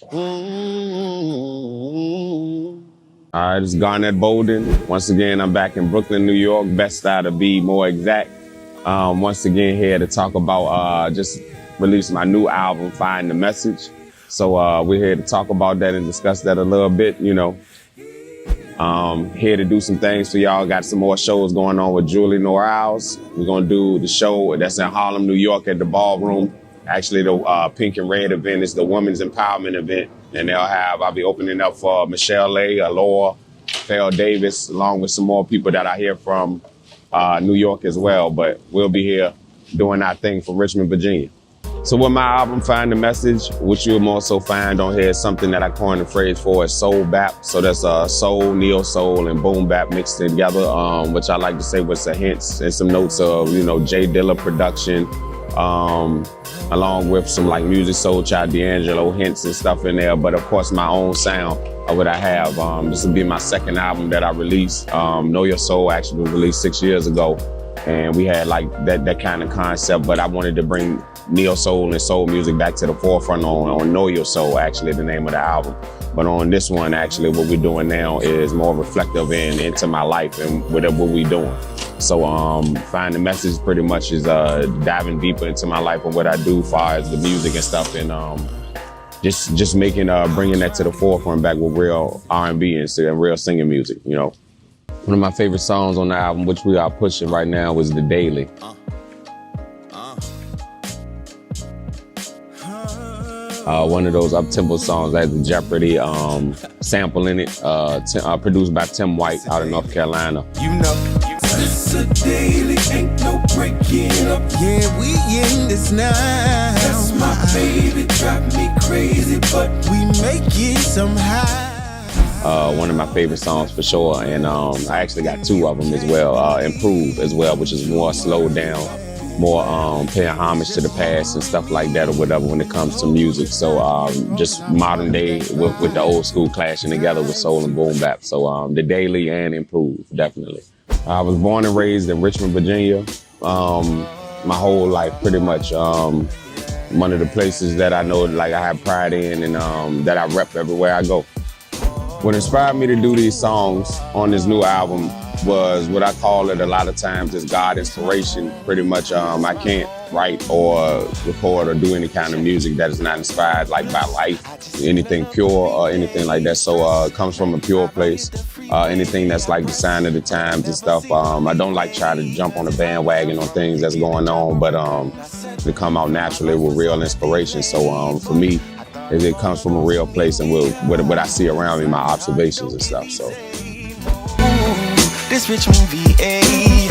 All right, it's Garnett Boldin. Once again, I'm back in Brooklyn, New York. Bed-Stuy to be more exact. Once again, here to talk about just release my new album, Find the Message. So we're here to talk about that and discuss that a little bit, you know. Here to do some things for y'all. Got some more shows going on with Julie Norals. We're gonna do the show that's in Harlem, New York at the Ballroom. Actually, the Pink and Red event is the Women's Empowerment event. And I'll be opening up for Michelle A., Alora, Phil Davis, along with some more people that I hear from New York as well. But we'll be here doing our thing from Richmond, Virginia. So with my album, Find the Message, which you'll also find on here is something that I coined the phrase for is soul bap. So that's soul, neo soul, and boom bap mixed together, which I like to say was some hints and some notes of, you know, Jay Dilla production, along with some like Music Soul Child D'Angelo hints and stuff in there. But of course, my own sound of what I have. This will be my second album that I released. Know Your Soul actually was released 6 years ago. And we had like that kind of concept, but I wanted to bring neo soul and soul music back to the forefront on Know Your Soul, actually the name of the album. But on this one, actually, what we're doing now is more reflective and into my life and what we're doing. So Find the Message pretty much is diving deeper into my life and what I do as far as the music and stuff, and just making bringing that to the forefront back with real R&B and real singing music, you know. One of my favorite songs on the album, which we are pushing right now, is The Daily. One of those up-tempo songs that has the Jeopardy sample in it, produced by Tim White out of North Carolina. You know, it's a daily, ain't no breaking up. Yeah, we in this now. That's my baby, drive me crazy, but we make it somehow. One of my favorite songs for sure, and I actually got two of them as well. Improve as well, which is more slowed down, more paying homage to the past and stuff like that or whatever when it comes to music. So just modern day with the old school clashing together with soul and boom bap. So The Daily and Improve, definitely. I was born and raised in Richmond, Virginia. My whole life, pretty much. One of the places that I know like I have pride in and that I rep everywhere I go. What inspired me to do these songs on this new album was what I call it a lot of times is God inspiration. Pretty much I can't write or record or do any kind of music that is not inspired like by life, anything pure or anything like that. So it comes from a pure place. Anything that's like the sign of the times and stuff. I don't like try to jump on a bandwagon on things that's going on, but to come out naturally with real inspiration. So for me, it comes from a real place and what I see around me, my observations and stuff. So. This Richmond VA.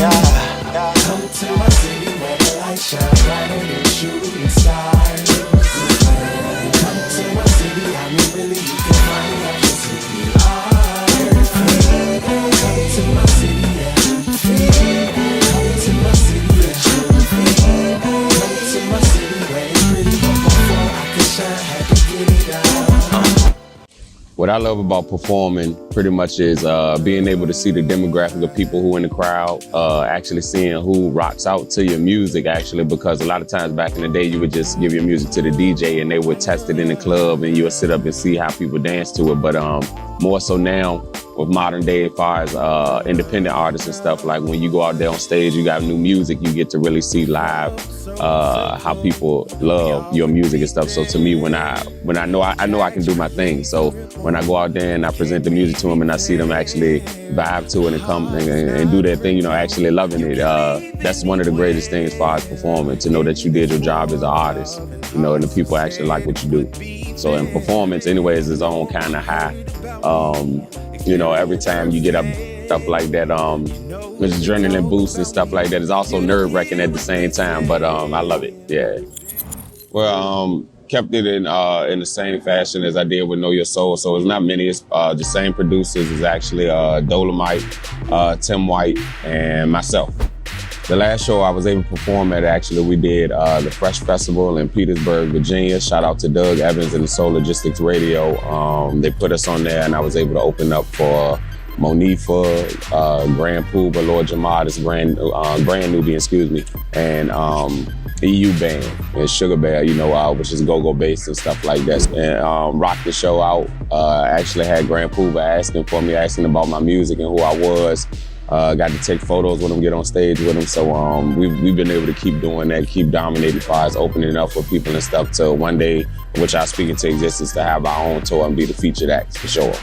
Come to my city where the light shine bright on your shooting stars. Come to my city, I mean really you can find out your city art. Come to my city, yeah. Come to my city, yeah. Come to my city where it's pretty, but before I could shine, had to get it out. What I love about performing pretty much is being able to see the demographic of people who in the crowd, actually seeing who rocks out to your music, actually, because a lot of times back in the day, you would just give your music to the DJ and they would test it in the club and you would sit up and see how people dance to it. But more so now with modern day as far as independent artists and stuff, like when you go out there on stage, you got new music, you get to really see live how people love your music and stuff. So to me, when I know I can do my thing. So when I go out there and I present the music to them and I see them actually vibe to it and come and do their thing, you know, actually loving it. That's one of the greatest things as far as performing, to know that you did your job as an artist, you know, and the people actually like what you do. So in performance, anyways, is its own kind of high. You know, every time you get up, stuff like that, with adrenaline boost and stuff like that, is also nerve-wracking at the same time, but I love it, yeah. Well, kept it in the same fashion as I did with Know Your Soul, so it's not many, it's the same producers. It's actually Dolomite, Tim White, and myself. The last show I was able to perform at, actually, we did the Fresh Festival in Petersburg, Virginia. Shout out to Doug Evans and the Soul Logistics Radio. They put us on there, and I was able to open up for Monifa, Grand Puba, Lord Jamadis, Grand Nubian, excuse me. And EU band and Sugar Bear, you know, which is go-go bass and stuff like that. And rocked the show out. Actually had Grand Pooba asking about my music and who I was. Got to take photos with him, get on stage with him. So we've been able to keep doing that, keep dominating as far as opening up for people and stuff to one day, which I speak into existence, to have our own tour and be the featured act for sure.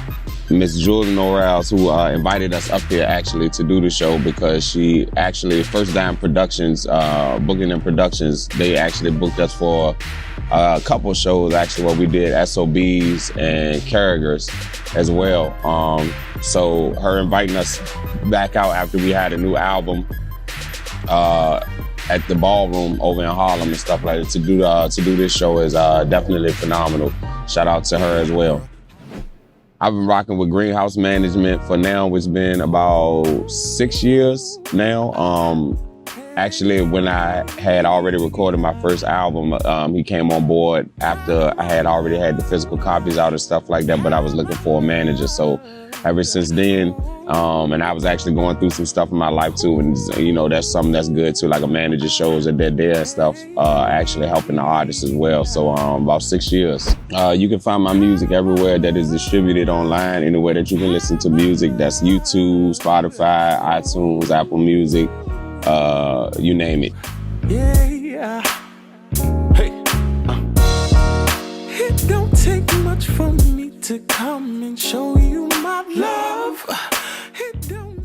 Miss Jules Norrells, who invited us up here actually to do the show, because she actually, First Dime Productions, Booking and Productions, they actually booked us for a couple shows actually where we did SOBs and Carragers as well. So her inviting us back out after we had a new album at the ballroom over in Harlem and stuff like that to do this show is definitely phenomenal. Shout out to her as well. I've been rocking with Greenhouse Management for now, it's been about 6 years now. Actually, when I had already recorded my first album, he came on board after I had already had the physical copies out and stuff like that, but I was looking for a manager. So ever since then, and I was actually going through some stuff in my life too, and you know, that's something that's good too, like a manager shows that they're there and stuff, actually helping the artists as well. So about 6 years. You can find my music everywhere that is distributed online, anywhere that you can listen to music. That's YouTube, Spotify, iTunes, Apple Music, you name it. Yeah. Hey. It don't take much for me to come and show you my love. It don't.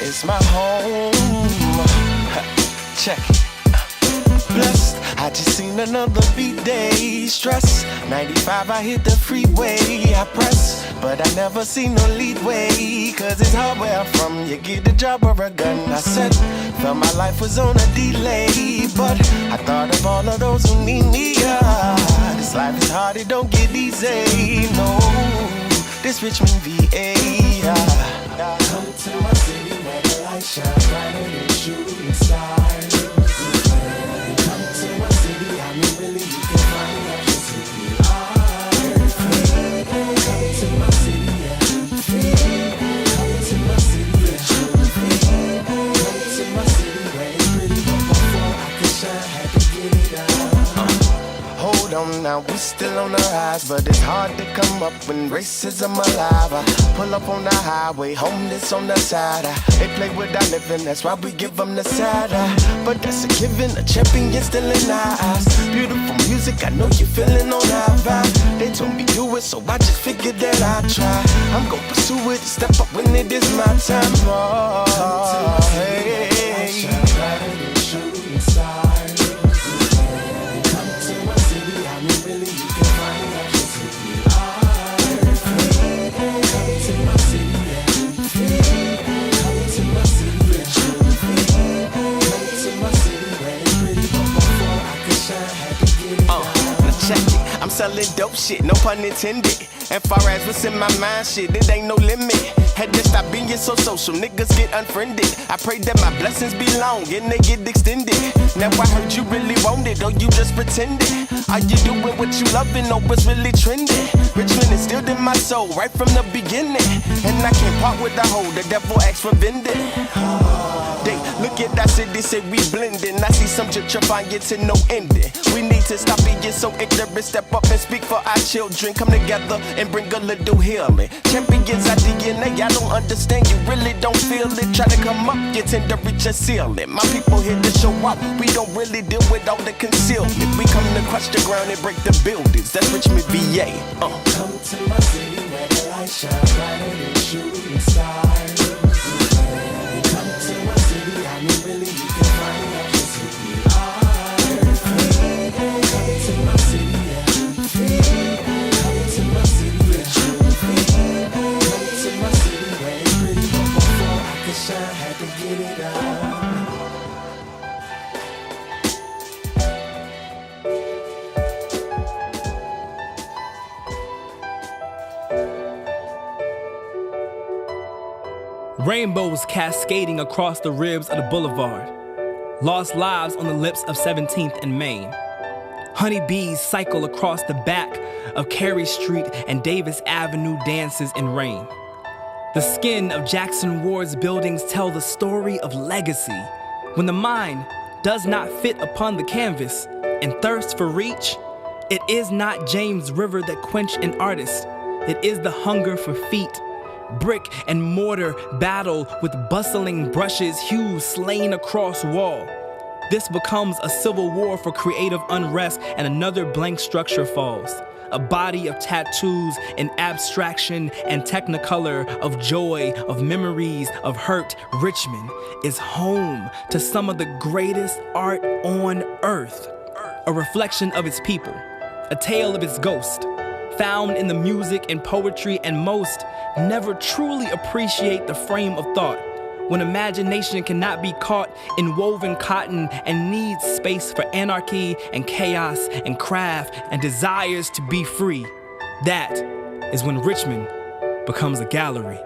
It's my home. Check it. Blessed, I just seen another beat day. Stress, 95 I hit the freeway. I press, but I never see no lead way. Cause it's hard where I'm from, you get the job or a gun. I said, felt my life was on a delay. But I thought of all of those who need me. This life is hard, it don't get easy. No, this Richmond VA. Come to my city where the light shines brighter than shooting stars. Come to my city, I mean really you can find options if you are free. Come to my city, yeah, free. Come to my city, yeah, free. Come to my city where it's pretty, but before I could shine, had to get it out. Hold on now, we still on the rise, but it's hard to come up when racism alive. I pull up on the highway, homeless on the side. They play with our living, that's why we give them the side. But that's a given, a champion still in our eyes. Beautiful music, I know you feeling on our vibe. They told me do it, so I just figured that I'd try. I'm gon' pursue it, step up when it is my time. Oh, hey. I'm selling dope shit, no pun intended. And far as what's in my mind, shit, it ain't no limit. Had to stop being so social, niggas get unfriended. I pray that my blessings be long and they get extended. Now I heard you really want it, or you just pretending. Are you doing what you loving, or what's really trending? Richmond is still in my soul, right from the beginning. And I can't part with the hoe, the devil acts for vending. They look at that city, say we blending. I see some gentrifying to no ending. We need to stop being so ignorant, step up and speak for our children. Come together and bring a little healing. Champions our DNA, I don't understand, you really don't feel it. Try to come up, you tend to reach a ceiling. My people here to show up, we don't really deal with all the concealment. We come to crush the ground and break the buildings, that's Richmond VA. Come to my city where the light shines brighter than shooting stars. Come to my city, I mean really you can find options if you are free. Come to my city, yeah, free. Come to my city, yeah, free. Come to my city where it's pretty, but before I could shine, had to get it out. Rainbows cascading across the ribs of the boulevard. Lost lives on the lips of 17th and Main. Honeybees cycle across the back of Carey Street and Davis Avenue dances in rain. The skin of Jackson Ward's buildings tell the story of legacy. When the mind does not fit upon the canvas and thirsts for reach, it is not James River that quench an artist. It is the hunger for feet. Brick and mortar battle with bustling brushes, hues slain across wall. This becomes a civil war for creative unrest, and another blank structure falls. A body of tattoos in abstraction and technicolor, of joy, of memories, of hurt. Richmond is home to some of the greatest art on earth. A reflection of its people, a tale of its ghost, found in the music and poetry, and most never truly appreciate the frame of thought. When imagination cannot be caught in woven cotton and needs space for anarchy and chaos and craft and desires to be free, that is when Richmond becomes a gallery.